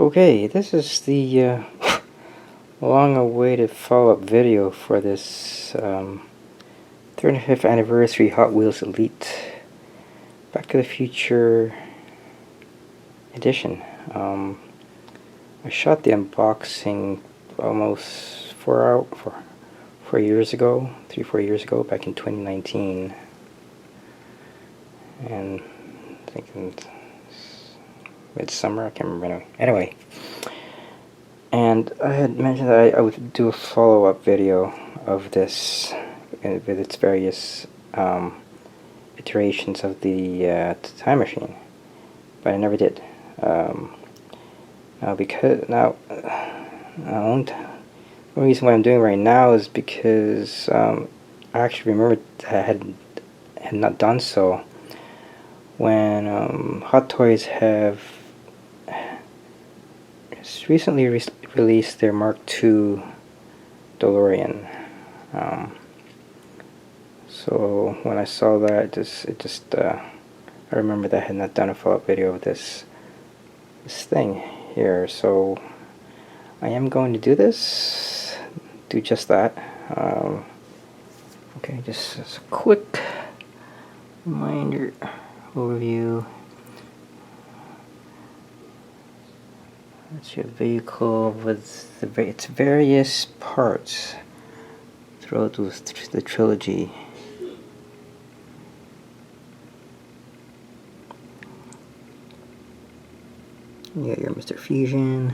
Okay, this is the long-awaited follow-up video for this 35th anniversary Hot Wheels Elite Back to the Future edition. I shot the unboxing almost 4 years ago, 3-4 years ago, back in 2019, and I think in midsummer, I can't remember anyway. And I had mentioned that I would do a follow-up video of this with its various iterations of the time machine, but I never did. The only reason why I'm doing it right now is because I actually remembered that I had not done so when Hot Toys have recently released their Mark II DeLorean. So when I saw that, I remember that I had not done a follow-up video of this thing here. So I am going to do just that. Okay, just as a quick reminder, overview. That's your vehicle with its various parts throughout the trilogy. You got your Mr. Fusion,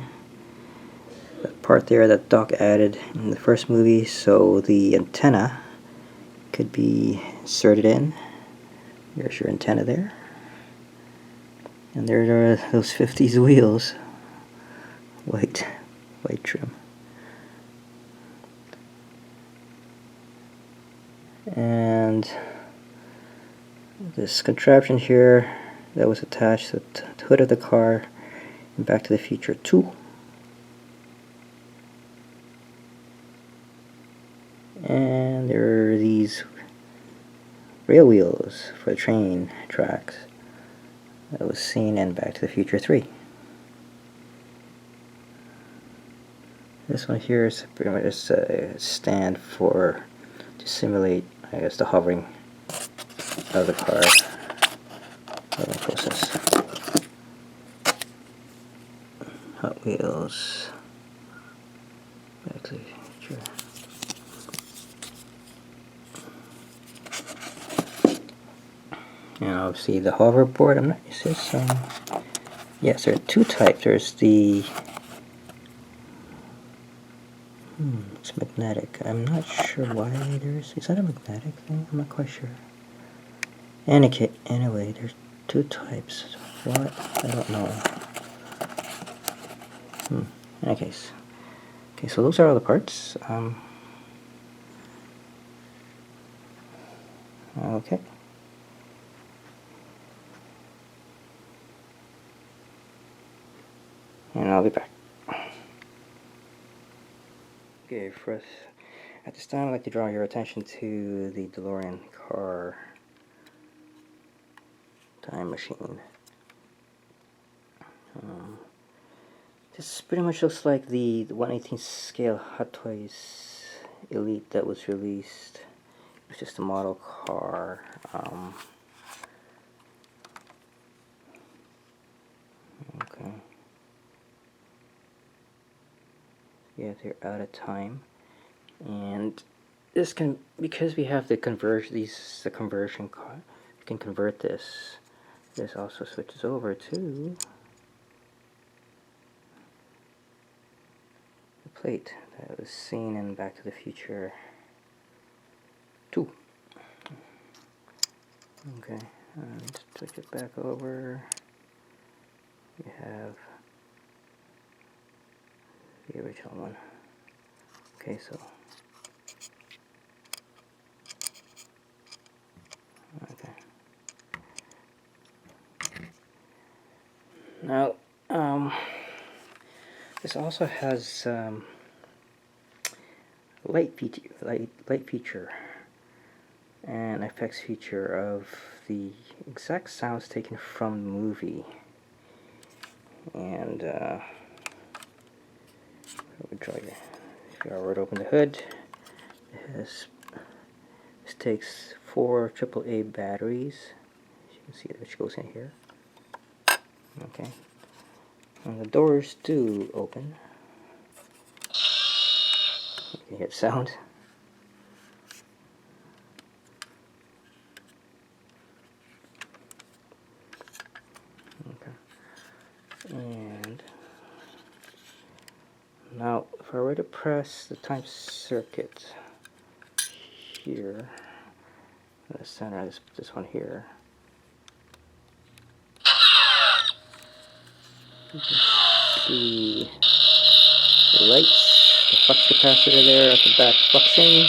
that part there that Doc added in the first movie, so the antenna could be inserted in. There's your antenna there. And there are those 50s wheels. White trim. And this contraption here that was attached to the hood of the car in Back to the Future 2. And there are these rail wheels for the train tracks that was seen in Back to the Future 3. This one here is pretty much just a stand to simulate, I guess, the hovering of the car. Hovering process. Hot Wheels. Back to the Future. And obviously the hoverboard. I'm not. Is this yes, there are two types. There's the it's magnetic. I'm not sure why is that a magnetic thing? I'm not quite sure. Anyway, there's two types. What? I don't know. In any case. Okay, so those are all the parts. Okay. And I'll be back. Okay, at this time I'd like to draw your attention to the DeLorean car time machine. This pretty much looks like the 1/18 scale Hot Toys Elite that was released. It's just a model car. Okay. Yeah, they're out of time, and this can, because we have the conversion card, you can convert this. This also switches over to the plate that was seen in Back to the Future 2. Okay, let's switch it back over. We have the original one. Okay, so okay. Now, this also has light feature and effects feature of the exact sounds taken from the movie. And If you already open the hood, this takes 4 AAA batteries. As you can see, which goes in here. Okay, and the doors do open. You can hear the sound. Okay, and now if I were to press the time circuit here, in the center, this one here, you can see the lights, the flux capacitor there at the back fluxing.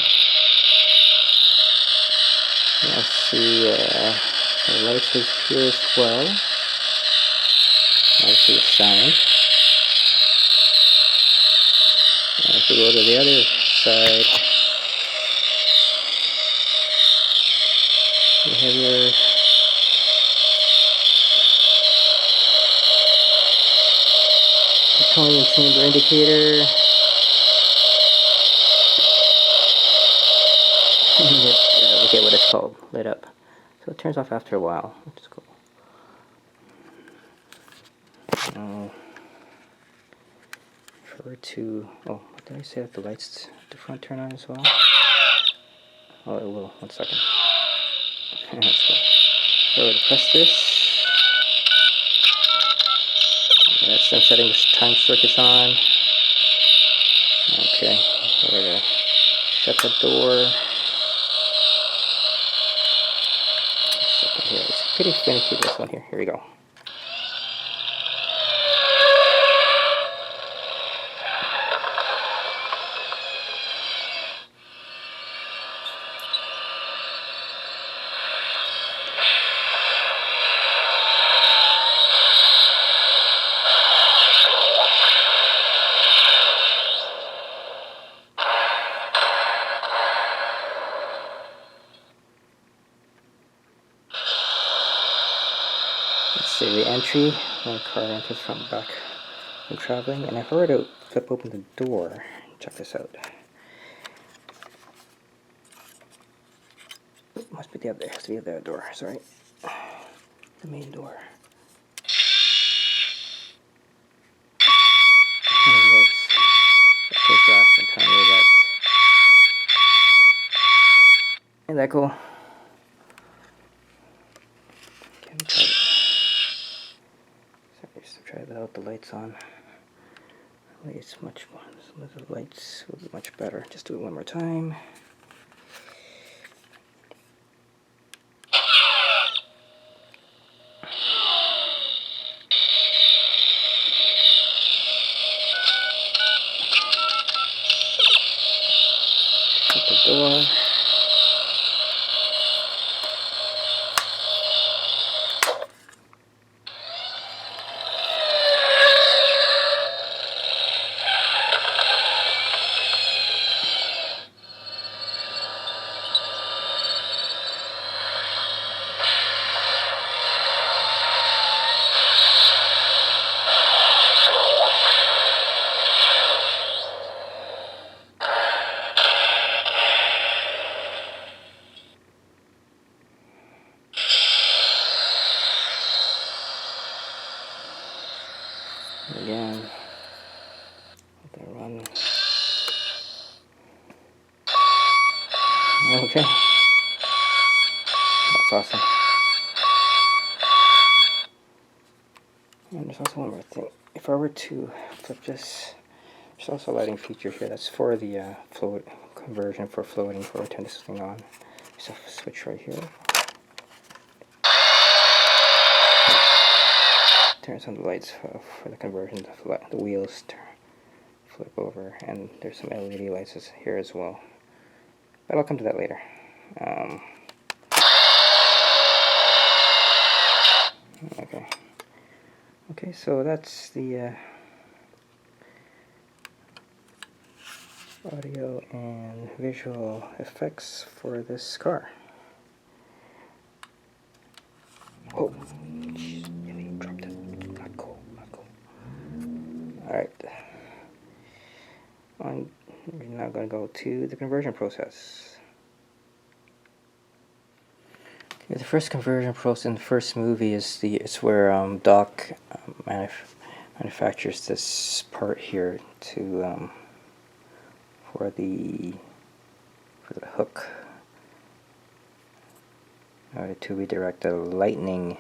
I see the lights is here as well. Obviously the sound. And if we go to the other side, you have your plutonium chamber indicator. Okay, what it's called, lit up. So it turns off after a while, which is cool. If I were to, oh, did I say that the lights at the front turn on as well? Oh, it will. 1 second. Let's go. If I were to press this, that's them setting the time circuits on. Okay, if I were to shut the door. Here, it's pretty finicky, this one here. Here we go. Let's say the entry, when the car enters from back when traveling, and if I were to flip open the door, check this out. It must be the other, it has to be the other door, sorry. The main door. Isn't that cool? Okay, try it. Sorry, just to try that out, the lights on. It's much more, the lights will be much better. Just do it one more time. Shut the door. Again, let that run. Okay, that's awesome. And there's also one more thing. If I were to flip this, there's also a lighting feature here. That's for the float conversion for floating. For turn this thing on, there's a switch right here. Turns on the lights for the conversion. The wheels flip over, and there's some LED lights here as well. But I'll come to that later. Okay, so that's the audio and visual effects for this car. Oh, you dropped it. Not cool, not cool. Alright. we're now going to go to the conversion process. Okay, the first conversion process in the first movie is it's where Doc manufactures this part here to for the hook in order to redirect the lightning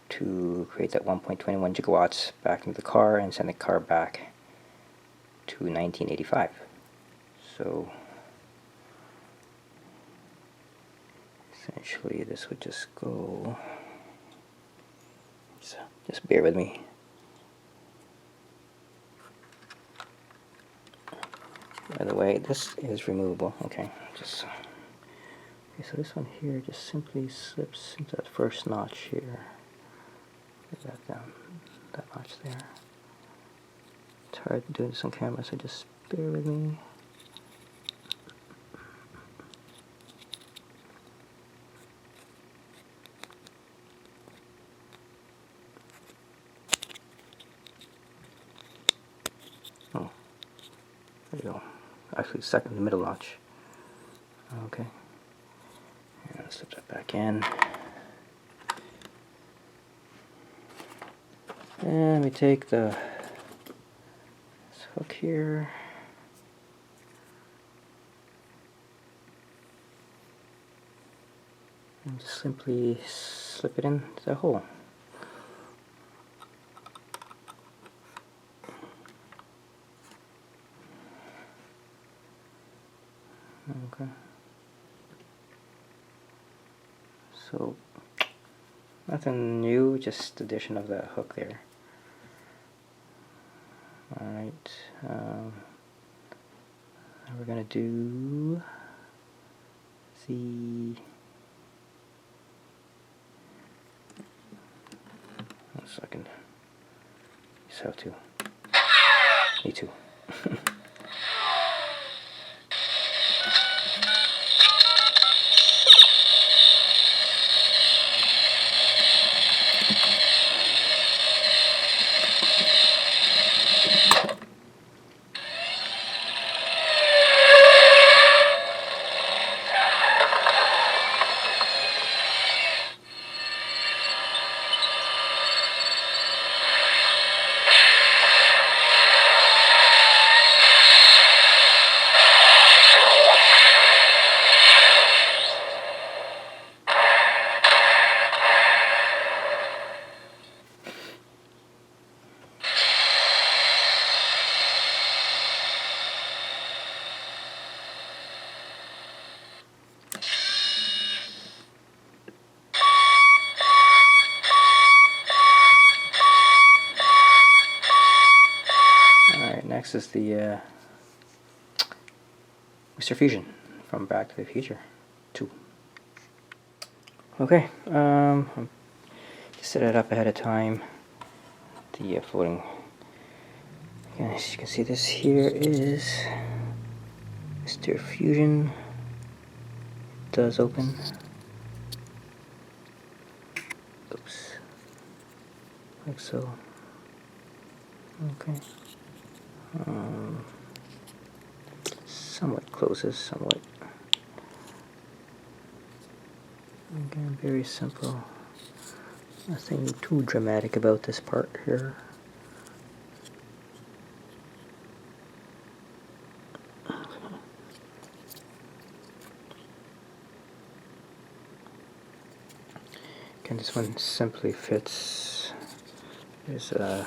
to create that 1.21 gigawatts back into the car and send the car back to 1985. So essentially this would just go, so just bear with me. By the way, this is removable. Okay, so this one here just simply slips into that first notch here. Put that down, that notch there. It's hard doing this on camera, so just bear with me. Oh, there you go. Actually, second, the middle notch. Okay. And slip that back in. And we take this hook here. And just simply slip it into the hole. Okay. So nothing new, just addition of the hook there. Alright, we're going to do the 1 second. Just have to. Me too. Next is the Mr. Fusion from Back to the Future 2. Okay, set it up ahead of time. The floating. Again, as you can see, this here is Mr. Fusion. It does open. Oops, like so. Okay. Somewhat closes, somewhat. Again, very simple. Nothing too dramatic about this part here. Again, this one simply fits. There's a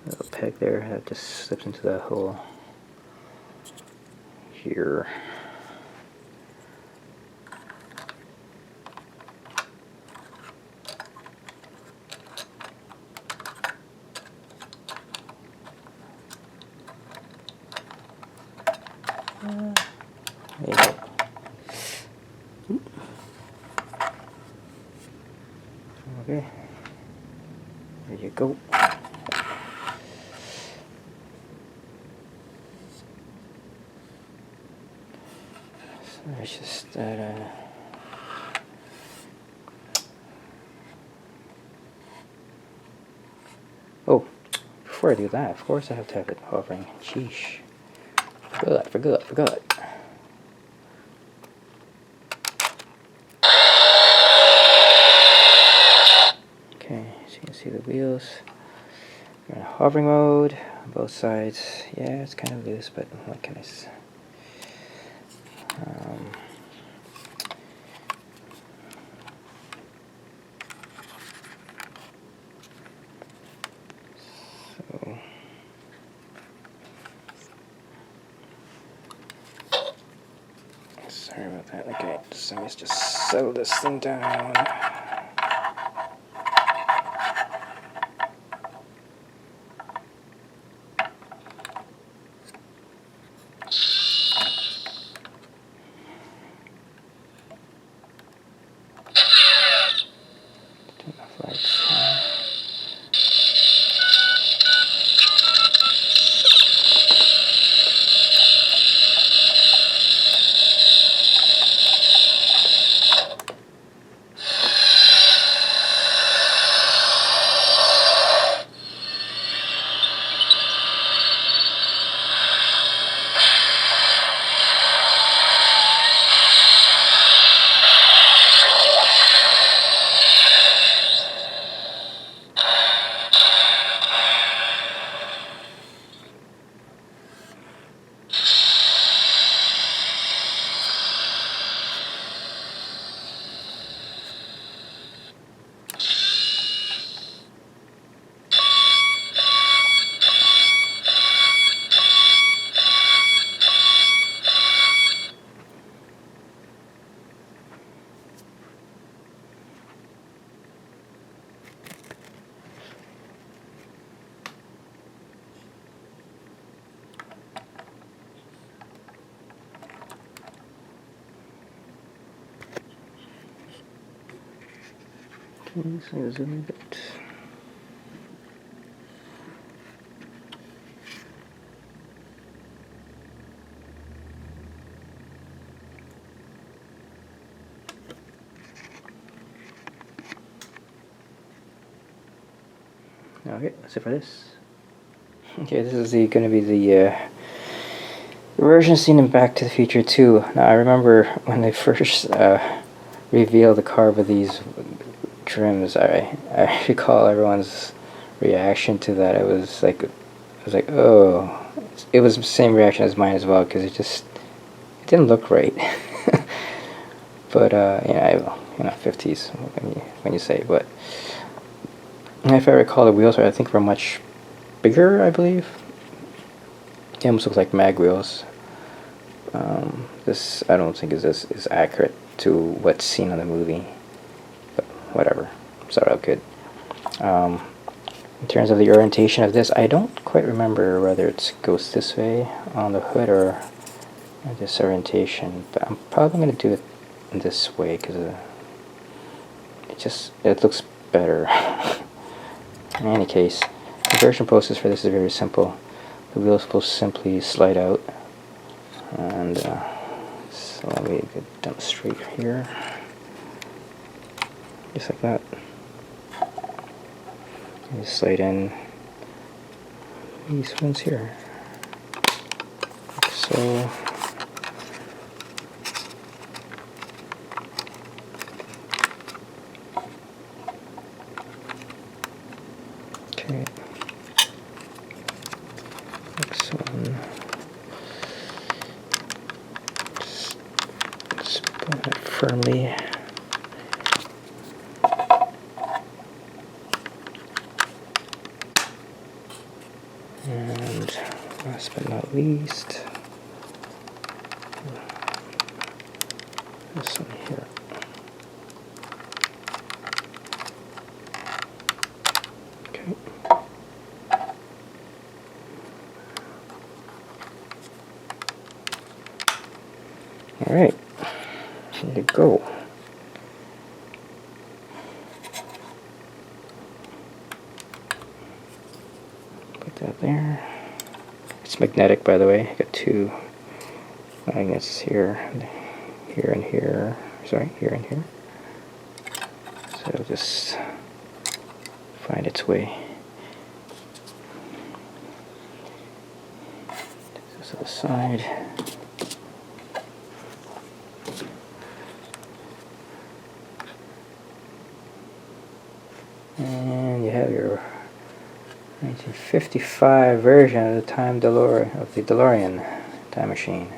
little peg there that just slips into the hole here. There you go. Okay, there you go. So there's just that. Oh, before I do that, of course I have to have it hovering. Sheesh. Forgot. Okay, so you can see the wheels. We're in hovering mode on both sides. Yeah, it's kind of loose, but what can I say? So sorry about that. Okay, so let's just settle this thing down. Turn off lights. So zoom a bit. Okay, that's it for this. Okay, this is going to be the version seen in Back to the Future 2. Now, I remember when they first revealed the car with these trims, I recall everyone's reaction to that. It was like, oh, it was the same reaction as mine as well, because it didn't look right. But you know, 50s when you say, but if I recall, the wheels I think were much bigger, I believe. They almost look like mag wheels. This I don't think is accurate to what's seen on the movie, but whatever. Started out good. In terms of the orientation of this, I don't quite remember whether it goes this way on the hood or this orientation, but I'm probably going to do it this way because it looks better. In any case, the conversion process for this is very simple. The wheels will simply slide out, and so let me demonstrate here, just like that. You slide in these ones here, like so. Okay. Next one. Just put it firmly. And last but not least, this one here. Okay. All right, here you go. Put that there. It's magnetic, by the way. I got two magnets here, here and here. Sorry, here and here. So it'll just find its way. to the side. And you have your 1955 version of the DeLorean time machine.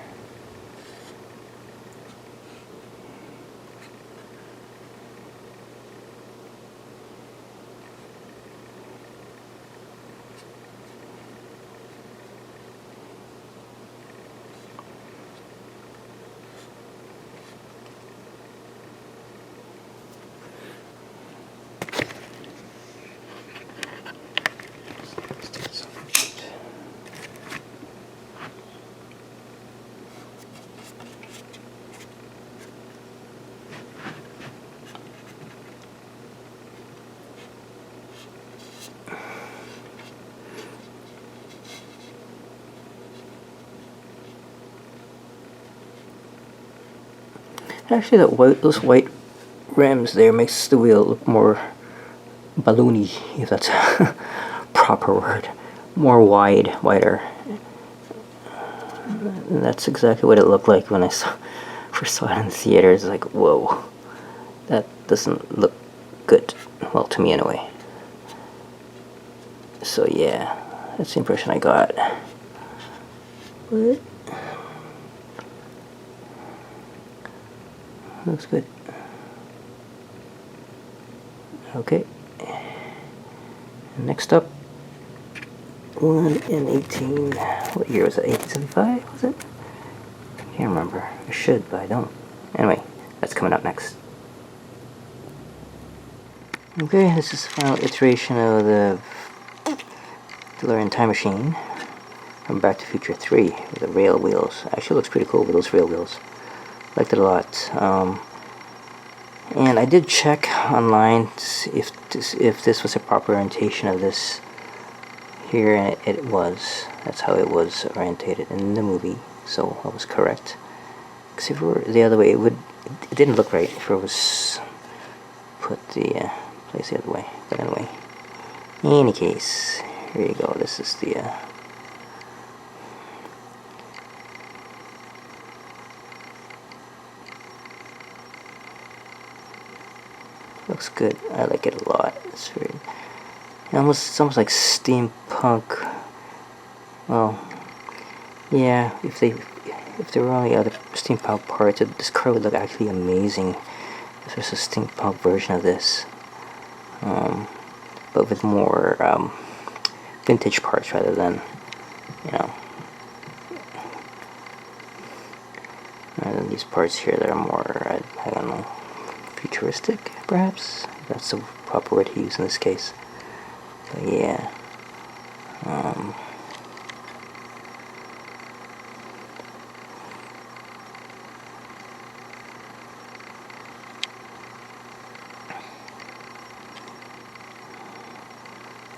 Actually, those white rims there makes the wheel look more balloony, if that's a proper word. More wider. And that's exactly what it looked like when I first saw it in the theater. It's like, whoa, that doesn't look good. Well, to me anyway. So yeah, that's the impression I got. What? Looks good. Okay. Next up, 1 in 18. What year was it? 1875? Was it? I can't remember. I should, but I don't. Anyway, that's coming up next. Okay, this is the final iteration of the DeLorean time machine from Back to Future 3 with the rail wheels. Actually, looks pretty cool with those rail wheels. Liked it a lot. And I did check online to see if this was a proper orientation of this here, and it was. That's how it was orientated in the movie, so I was correct. Because if it were the other way, it didn't look right if it was put the place the other way. But anyway, in any case, here you go. This is the looks good. I like it a lot. It's almost like steampunk. Well, yeah. If there were only other steampunk parts, this car would look actually amazing. If there's a steampunk version of this, but with more vintage parts rather than, rather than these parts here that are more, I don't know, futuristic, perhaps? That's the proper word to use in this case. But yeah.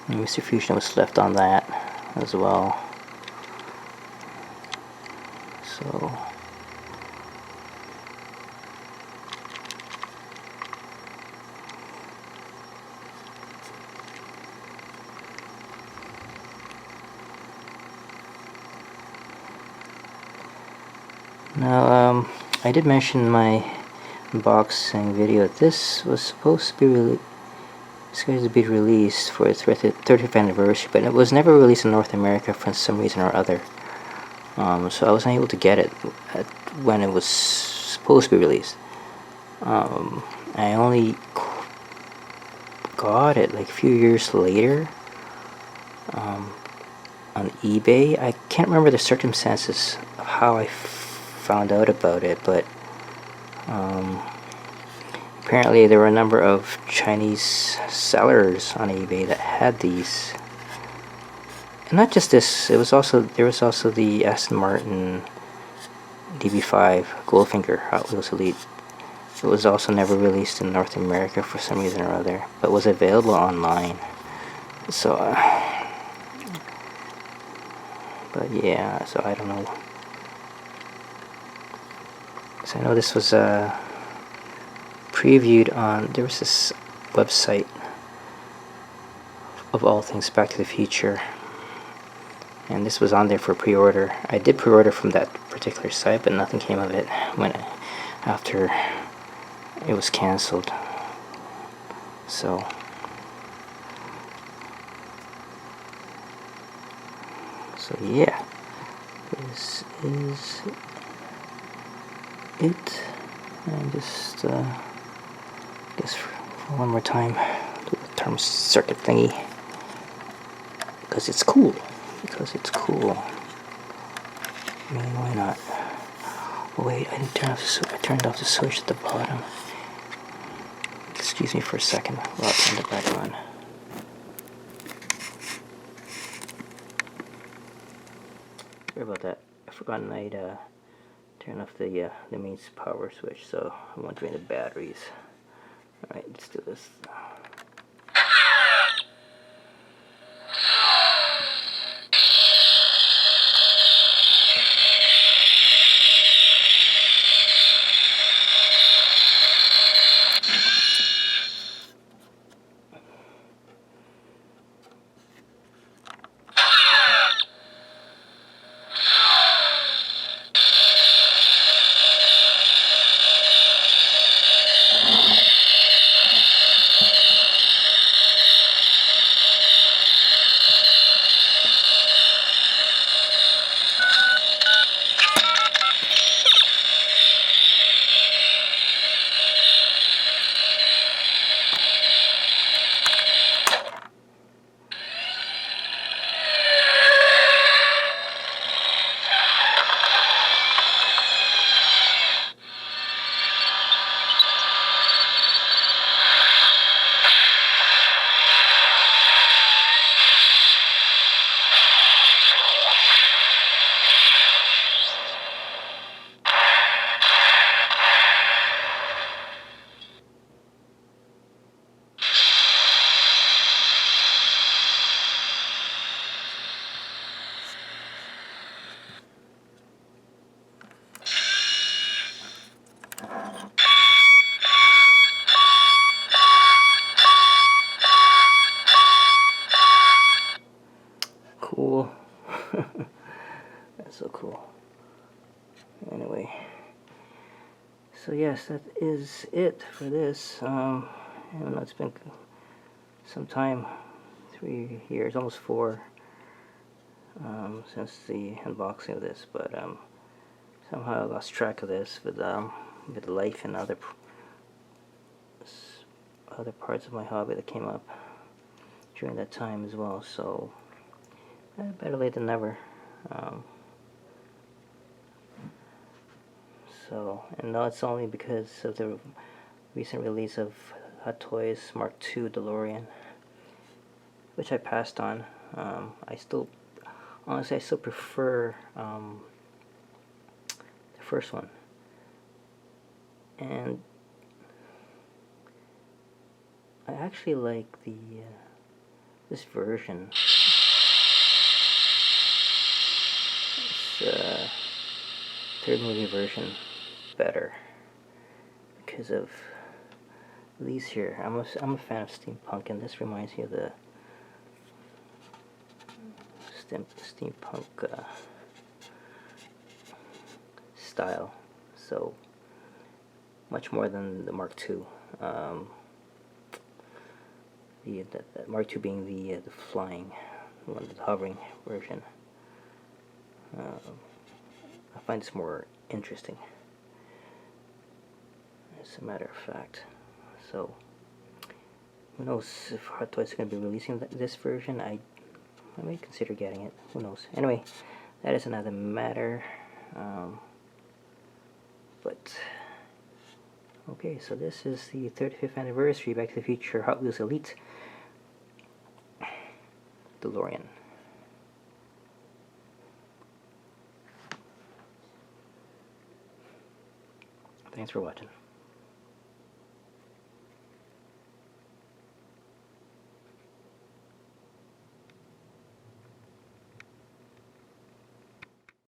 Mr. Fusion was left on that as well. So now, I did mention in my unboxing video that this was supposed to be released for its 30th anniversary, but it was never released in North America for some reason or other. So I wasn't able to get it when it was supposed to be released. I only got it like a few years later on eBay. I can't remember the circumstances of how I found out about it, but apparently there were a number of Chinese sellers on eBay that had these. And not just this, there was also the Aston Martin DB5 Goldfinger Hot Wheels Elite. It was also never released in North America for some reason or other, but was available online. So, but yeah, so I don't know. So I know this was previewed on, there was this website of all things Back to the Future. and this was on there for pre-order. I did pre-order from that particular site, but nothing came of it after it was canceled. So yeah, this is it. And just guess for one more time, do the term circuit thingy, because it's cool. I mean, why not? Oh, wait, I turned off the switch at the bottom. Excuse me for a second while I turn it back on. Sorry about that. I forgot I'd turn off the main power switch, so I won't drain the batteries. Alright, let's do this. Cool. That's so cool. Anyway, so yes, that is it for this. I don't know, it's been some time, 3 years, almost 4, since the unboxing of this, but somehow I lost track of this with life and other parts of my hobby that came up during that time as well. So better late than never. And now it's only because of the recent release of Hot Toys Mark II DeLorean, which I passed on. Honestly, I still prefer the first one. And I actually like this version. This third movie version better because of these here. I'm a fan of steampunk, and this reminds me of the steampunk style, so much more than the Mark II. The Mark II being the flying one, the hovering version. I find this more interesting, as a matter of fact. So who knows if Hot Toys is going to be releasing this version? I may consider getting it. Who knows? Anyway, that is another matter. But okay, so this is the 35th anniversary Back to the Future Hot Wheels Elite DeLorean. Thanks for watching.